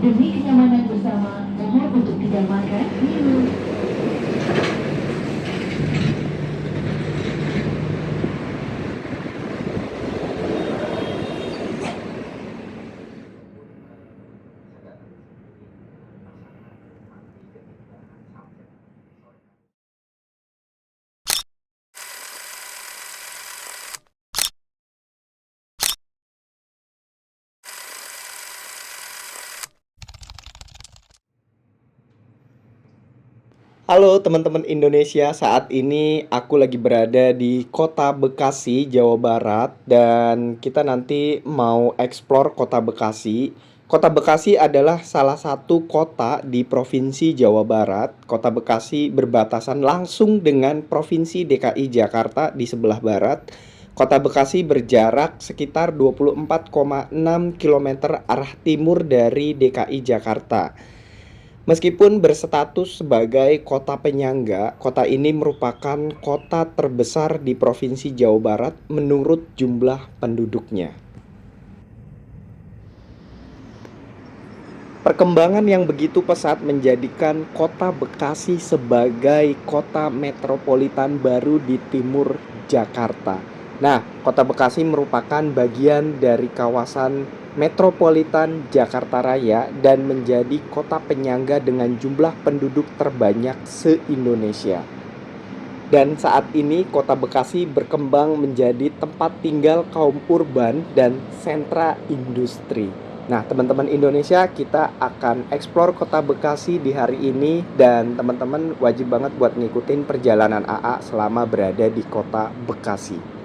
Demi kenyamanan bersama, mohon untuk tidak makan, minum. Halo teman-teman Indonesia, saat ini aku lagi berada di kota Bekasi, Jawa Barat, dan kita nanti mau eksplor kota Bekasi. Kota Bekasi adalah salah satu kota di Provinsi Jawa Barat. Kota Bekasi berbatasan langsung dengan Provinsi DKI Jakarta di sebelah barat. Kota Bekasi berjarak sekitar 24,6 km arah timur dari DKI Jakarta. Meskipun berstatus sebagai kota penyangga, kota ini merupakan kota terbesar di Provinsi Jawa Barat menurut jumlah penduduknya. Perkembangan yang begitu pesat menjadikan kota Bekasi sebagai kota metropolitan baru di timur Jakarta. Nah, kota Bekasi merupakan bagian dari kawasan metropolitan Jakarta Raya dan menjadi kota penyangga dengan jumlah penduduk terbanyak se-Indonesia. Dan saat ini kota Bekasi berkembang menjadi tempat tinggal kaum urban dan sentra industri. Nah, teman-teman Indonesia, kita akan eksplor kota Bekasi di hari ini dan teman-teman wajib banget buat ngikutin perjalanan AA selama berada di kota Bekasi.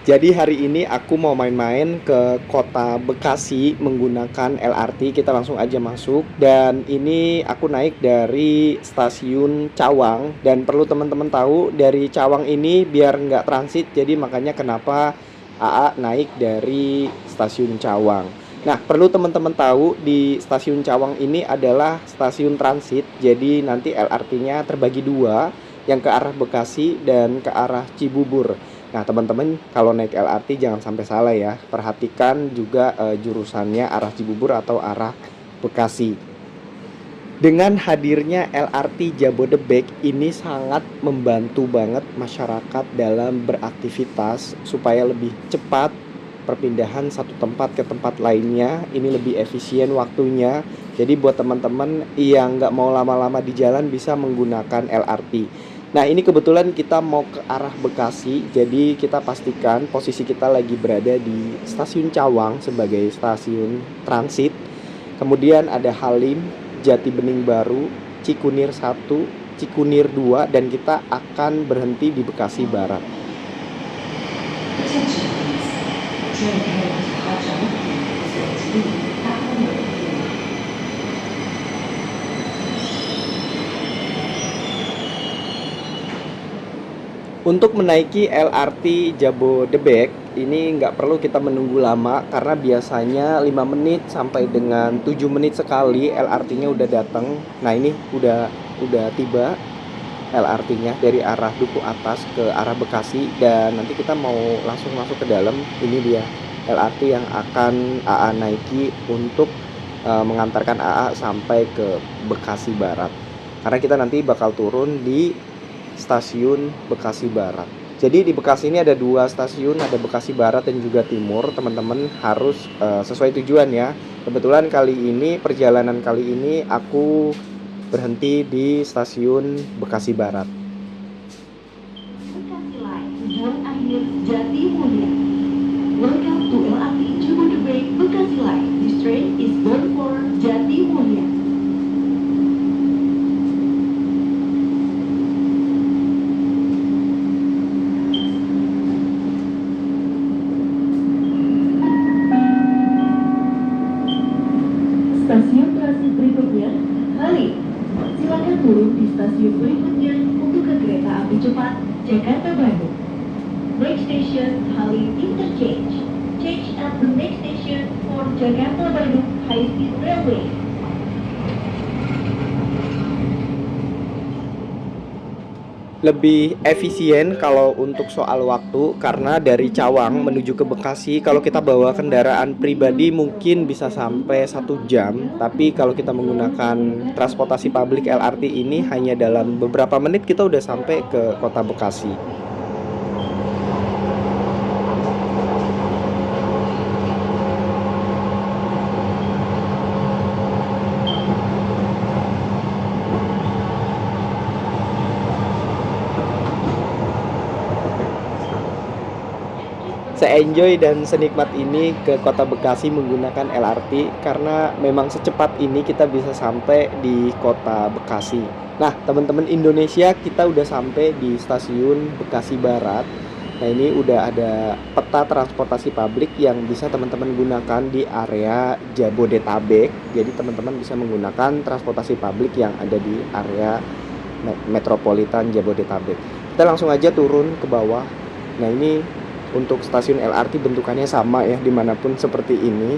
Jadi hari ini aku mau main-main ke kota Bekasi menggunakan LRT. Kita langsung aja masuk. Dan ini aku naik dari stasiun Cawang. Dan perlu teman-teman tahu, dari Cawang ini biar nggak transit. Jadi makanya kenapa AA naik dari stasiun Cawang. Nah, perlu teman-teman tahu di stasiun Cawang ini adalah stasiun transit. Jadi nanti LRT-nya terbagi dua, yang ke arah Bekasi dan ke arah Cibubur. Nah, teman-teman kalau naik LRT jangan sampai salah ya. Perhatikan juga jurusannya arah Cibubur atau arah Bekasi. Dengan hadirnya LRT Jabodebek ini sangat membantu banget masyarakat dalam beraktivitas supaya lebih cepat perpindahan satu tempat ke tempat lainnya. Ini lebih efisien waktunya. Jadi buat teman-teman yang nggak mau lama-lama di jalan bisa menggunakan LRT. Nah, ini kebetulan kita mau ke arah Bekasi, jadi kita pastikan posisi kita lagi berada di stasiun Cawang sebagai stasiun transit. Kemudian ada Halim, Jati Bening Baru, Cikunir 1, Cikunir 2, dan kita akan berhenti di Bekasi Barat. Untuk menaiki LRT Jabodebek, ini nggak perlu kita menunggu lama karena biasanya 5 menit sampai dengan 7 menit sekali LRT-nya udah datang. Nah, ini udah tiba LRT-nya dari arah Duku Atas ke arah Bekasi dan nanti kita mau langsung masuk ke dalam. Ini dia LRT yang akan AA naiki untuk mengantarkan AA sampai ke Bekasi Barat. Karena kita nanti bakal turun di stasiun Bekasi Barat. Jadi di Bekasi ini ada dua stasiun, ada Bekasi Barat dan juga Timur. Teman-teman harus sesuai tujuan ya. Kebetulan perjalanan kali ini aku berhenti di stasiun Bekasi Barat. Bekasi Line, tujuan akhir Jati Mulia. Welcome to LRT Jabodebek Bekasi Line. This train is bound for Jati Mulia. Stasiun transit berikutnya, Silakan turun di stasiun berikutnya untuk ke kereta api cepat Jakarta Bandung. Next station Halim Interchange. Change at the next station for Jakarta Bandung High Speed Railway. Lebih efisien kalau untuk soal waktu, karena dari Cawang menuju ke Bekasi kalau kita bawa kendaraan pribadi mungkin bisa sampai 1 jam, tapi kalau kita menggunakan transportasi publik LRT ini hanya dalam beberapa menit kita udah sampai ke kota Bekasi. Se-enjoy dan senikmat ini ke kota Bekasi menggunakan LRT, karena memang secepat ini kita bisa sampai di kota Bekasi. Nah, teman-teman Indonesia, kita udah sampai di stasiun Bekasi Barat. Nah, ini udah ada peta transportasi publik yang bisa teman-teman gunakan di area Jabodetabek. Jadi teman-teman bisa menggunakan transportasi publik yang ada di area metropolitan Jabodetabek. Kita langsung aja turun ke bawah. Nah, ini untuk stasiun LRT bentukannya sama ya dimanapun seperti ini.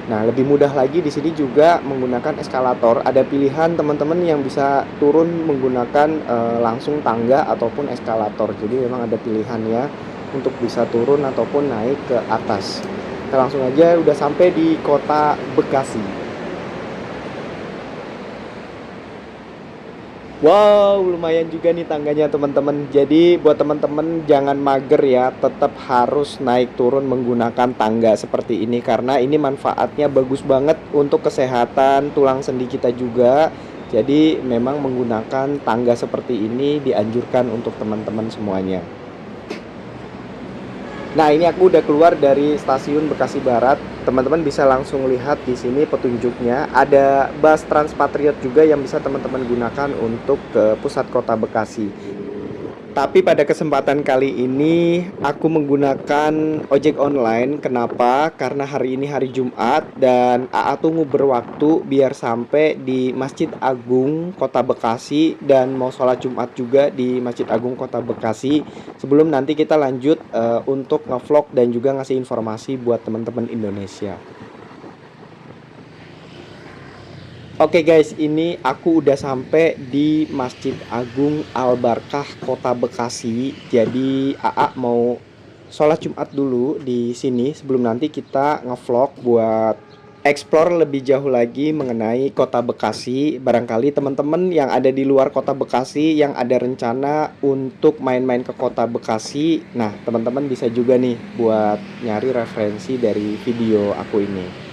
Nah, lebih mudah lagi di sini juga menggunakan eskalator. Ada pilihan teman-teman yang bisa turun menggunakan langsung tangga ataupun eskalator. Jadi memang ada pilihannya untuk bisa turun ataupun naik ke atas. Kita langsung aja udah sampai di kota Bekasi. Wow, lumayan juga nih tangganya teman-teman. Jadi buat teman-teman jangan mager ya, tetap harus naik turun menggunakan tangga seperti ini, karena ini manfaatnya bagus banget untuk kesehatan tulang sendi kita juga. Jadi memang menggunakan tangga seperti ini dianjurkan untuk teman-teman semuanya. Nah, ini aku udah keluar dari stasiun Bekasi Barat. Teman-teman bisa langsung lihat di sini petunjuknya. Ada bus Transpatriot juga yang bisa teman-teman gunakan untuk ke pusat kota Bekasi. Tapi pada kesempatan kali ini aku menggunakan ojek online. Kenapa? Karena hari ini hari Jumat dan AA tunggu berwaktu biar sampai di Masjid Agung Kota Bekasi dan mau sholat Jumat juga di Masjid Agung Kota Bekasi. Sebelum nanti kita lanjut untuk ngevlog dan juga ngasih informasi buat teman-teman Indonesia. Oke guys, ini aku udah sampai di Masjid Agung Al-Barkah Kota Bekasi. Jadi AA mau sholat Jumat dulu di sini sebelum nanti kita ngevlog buat explore lebih jauh lagi mengenai Kota Bekasi. Barangkali teman-teman yang ada di luar Kota Bekasi yang ada rencana untuk main-main ke Kota Bekasi, nah teman-teman bisa juga nih buat nyari referensi dari video aku ini.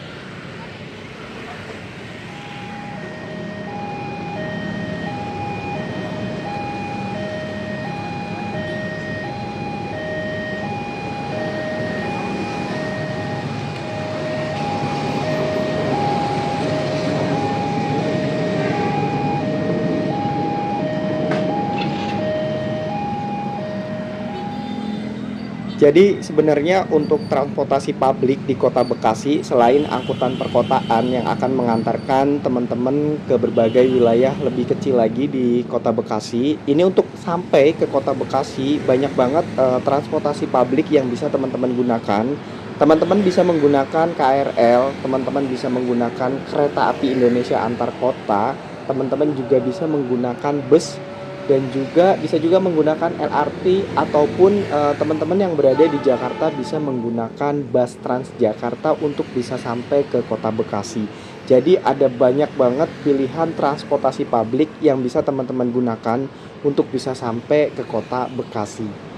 Jadi sebenarnya untuk transportasi publik di Kota Bekasi, selain angkutan perkotaan yang akan mengantarkan teman-teman ke berbagai wilayah lebih kecil lagi di Kota Bekasi, ini untuk sampai ke Kota Bekasi banyak banget transportasi publik yang bisa teman-teman gunakan. Teman-teman bisa menggunakan KRL, teman-teman bisa menggunakan kereta api Indonesia antar kota, teman-teman juga bisa menggunakan bus, dan juga bisa juga menggunakan LRT, ataupun teman-teman yang berada di Jakarta bisa menggunakan bus Transjakarta untuk bisa sampai ke Kota Bekasi. Jadi ada banyak banget pilihan transportasi publik yang bisa teman-teman gunakan untuk bisa sampai ke Kota Bekasi.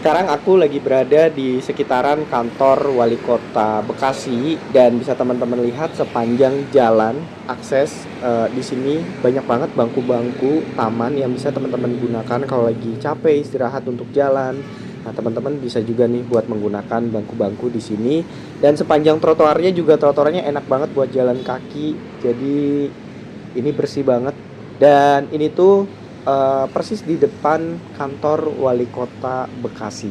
Sekarang aku lagi berada di sekitaran kantor Wali Kota Bekasi, dan bisa teman-teman lihat sepanjang jalan akses di sini banyak banget bangku-bangku taman yang bisa teman-teman gunakan kalau lagi capek istirahat untuk jalan. Nah, teman-teman bisa juga nih buat menggunakan bangku-bangku di sini, dan sepanjang trotoarnya juga trotoarnya enak banget buat jalan kaki. Jadi ini bersih banget Dan ini tuh persis di depan kantor Wali Kota Bekasi.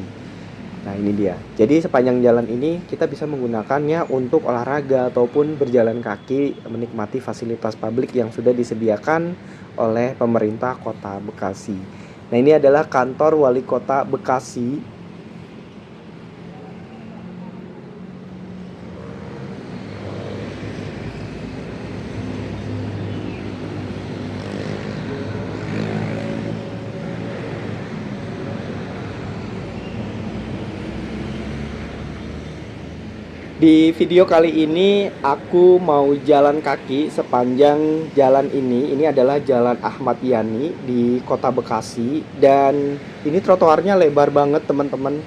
Nah, ini dia. Jadi sepanjang jalan ini kita bisa menggunakannya untuk olahraga ataupun berjalan kaki menikmati fasilitas publik yang sudah disediakan oleh pemerintah Kota Bekasi. Nah, ini adalah kantor Wali Kota Bekasi. Di video kali ini aku mau jalan kaki sepanjang jalan ini. Ini adalah Jalan Ahmad Yani di Kota Bekasi dan ini trotoarnya lebar banget, teman-teman.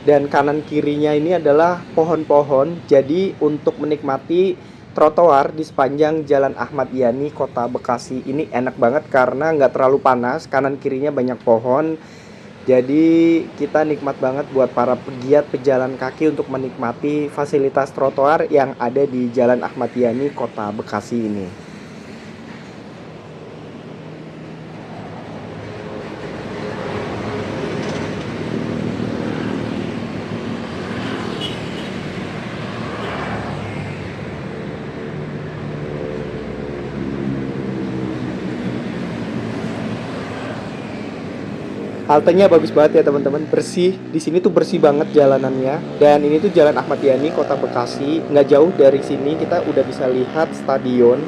Dan kanan kirinya ini adalah pohon-pohon. Jadi untuk menikmati trotoar di sepanjang Jalan Ahmad Yani Kota Bekasi ini enak banget karena nggak terlalu panas. Kanan kirinya banyak pohon. Jadi kita nikmat banget buat para pegiat pejalan kaki untuk menikmati fasilitas trotoar yang ada di Jalan Ahmad Yani Kota Bekasi ini. Haltenya bagus banget ya teman-teman, bersih. Di sini tuh bersih banget jalanannya. Dan ini tuh Jalan Ahmad Yani Kota Bekasi. Nggak jauh dari sini kita udah bisa lihat stadion.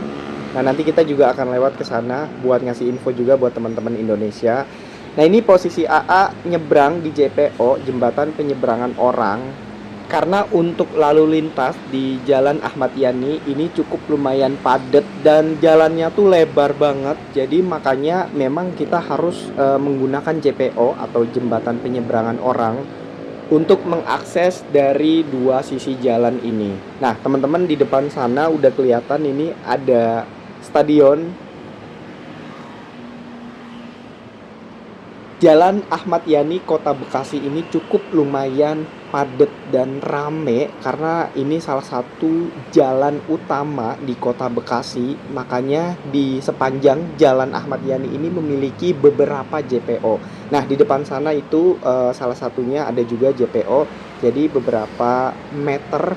Nah, nanti kita juga akan lewat ke sana buat ngasih info juga buat teman-teman Indonesia. Nah, ini posisi AA nyebrang di JPO, jembatan penyeberangan orang. Karena untuk lalu lintas di Jalan Ahmad Yani ini cukup lumayan padat dan jalannya tuh lebar banget. Jadi makanya memang kita harus menggunakan JPO atau jembatan penyeberangan orang untuk mengakses dari dua sisi jalan ini. Nah, teman-teman, di depan sana udah kelihatan ini ada stadion. Jalan Ahmad Yani Kota Bekasi ini cukup lumayan padat dan rame karena ini salah satu jalan utama di Kota Bekasi. Makanya di sepanjang Jalan Ahmad Yani ini memiliki beberapa JPO. Nah, di depan sana itu salah satunya ada juga JPO. Jadi beberapa meter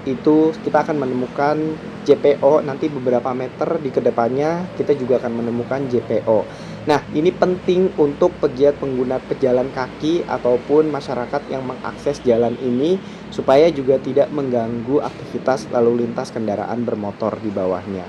itu kita akan menemukan JPO, nanti beberapa meter di kedepannya kita juga akan menemukan JPO. Nah, ini penting untuk pegiat pengguna pejalan kaki ataupun masyarakat yang mengakses jalan ini supaya juga tidak mengganggu aktivitas lalu lintas kendaraan bermotor di bawahnya.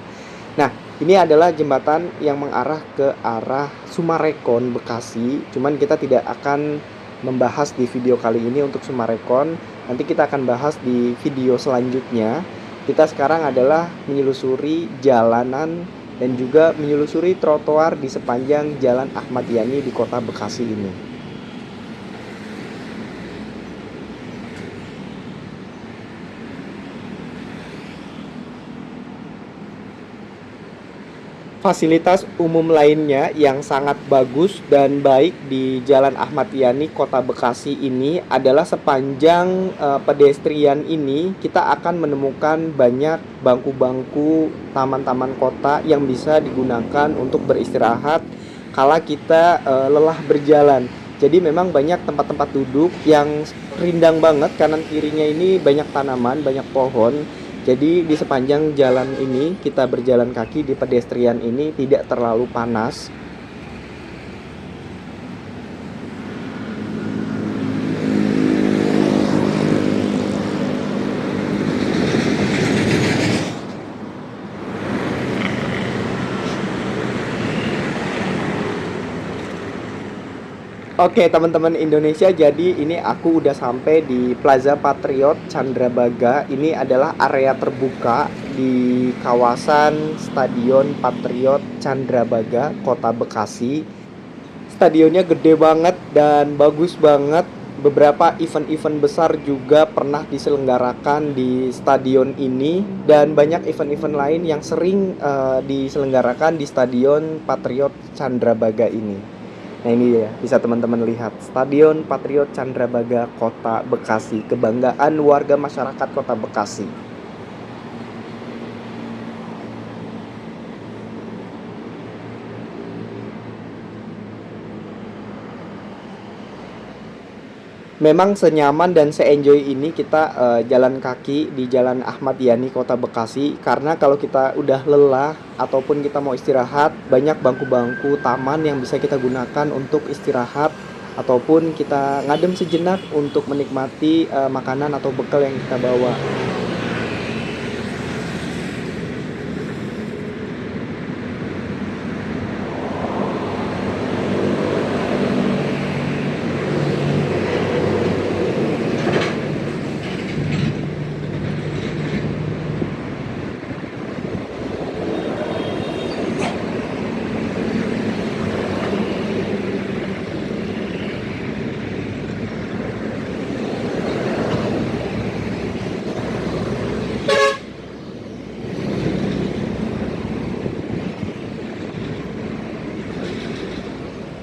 Nah, ini adalah jembatan yang mengarah ke arah Sumarekon, Bekasi. Cuman kita tidak akan membahas di video kali ini untuk Sumarekon. Nanti kita akan bahas di video selanjutnya. Kita sekarang adalah menyelusuri jalanan dan juga menyelusuri trotoar di sepanjang Jalan Ahmad Yani di Kota Bekasi ini. Fasilitas umum lainnya yang sangat bagus dan baik di Jalan Ahmad Yani Kota Bekasi ini adalah sepanjang pedestrian ini kita akan menemukan banyak bangku-bangku taman-taman kota yang bisa digunakan untuk beristirahat kala kita lelah berjalan. Jadi memang banyak tempat-tempat duduk yang rindang banget, kanan kirinya ini banyak tanaman, banyak pohon. Jadi di sepanjang jalan ini kita berjalan kaki di pedestrian ini tidak terlalu panas. Oke teman-teman Indonesia, jadi ini aku udah sampai di Plaza Patriot Candrabaga. Ini adalah area terbuka di kawasan Stadion Patriot Candrabaga, Kota Bekasi. Stadionnya gede banget dan bagus banget. Beberapa event-event besar juga pernah diselenggarakan di stadion ini. Dan banyak event-event lain yang sering diselenggarakan di Stadion Patriot Candrabaga ini. Nah, ini ya, bisa teman-teman lihat Stadion Patriot Candrabaga Kota Bekasi, kebanggaan warga masyarakat Kota Bekasi. Memang senyaman dan se-enjoy ini kita jalan kaki di Jalan Ahmad Yani Kota Bekasi, karena kalau kita udah lelah ataupun kita mau istirahat, banyak bangku-bangku taman yang bisa kita gunakan untuk istirahat ataupun kita ngadem sejenak untuk menikmati makanan atau bekal yang kita bawa.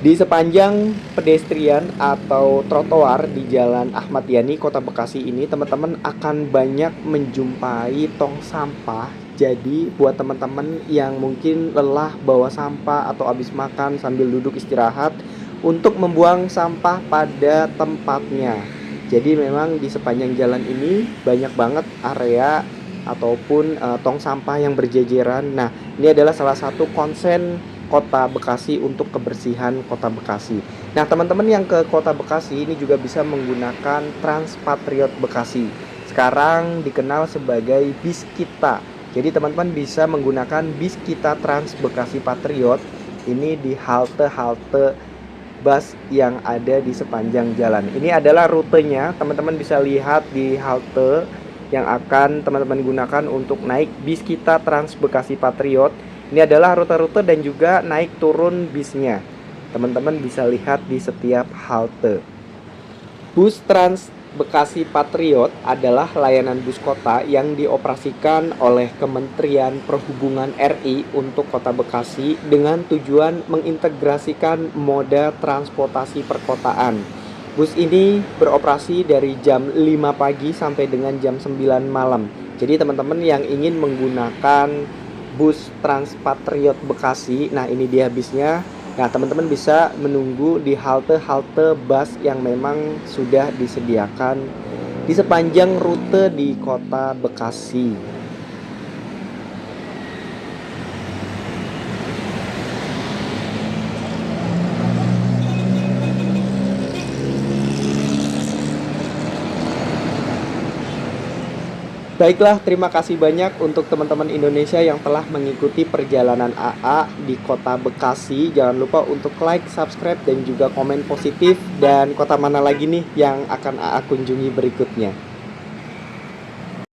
Di sepanjang pedestrian atau trotoar di Jalan Ahmad Yani Kota Bekasi ini, teman-teman akan banyak menjumpai tong sampah. Jadi buat teman-teman yang mungkin lelah bawa sampah atau habis makan sambil duduk istirahat, untuk membuang sampah pada tempatnya. Jadi memang di sepanjang jalan ini banyak banget area ataupun tong sampah yang berjejeran. Nah, ini adalah salah satu konsen Kota Bekasi untuk kebersihan Kota Bekasi. Nah, teman-teman yang ke Kota Bekasi ini juga bisa menggunakan Trans Patriot Bekasi. Sekarang dikenal sebagai Bis Kita. Jadi teman-teman bisa menggunakan Bis Kita Trans Bekasi Patriot ini di halte-halte bus yang ada di sepanjang jalan. Ini adalah rutenya, teman-teman bisa lihat di halte yang akan teman-teman gunakan untuk naik Bis Kita Trans Bekasi Patriot. Ini adalah rute-rute dan juga naik turun bisnya. Teman-teman bisa lihat di setiap halte. Bus Trans Bekasi Patriot adalah layanan bus kota yang dioperasikan oleh Kementerian Perhubungan RI untuk Kota Bekasi dengan tujuan mengintegrasikan moda transportasi perkotaan. Bus ini beroperasi dari jam 5 pagi sampai dengan jam 9 malam. Jadi teman-teman yang ingin menggunakan bus Trans Patriot Bekasi, nah ini dia bisnya. Nah, teman-teman bisa menunggu di halte-halte bus yang memang sudah disediakan di sepanjang rute di Kota Bekasi. Baiklah, terima kasih banyak untuk teman-teman Indonesia yang telah mengikuti perjalanan AA di Kota Bekasi. Jangan lupa untuk like, subscribe, dan juga komen positif. Dan kota mana lagi nih yang akan AA kunjungi berikutnya.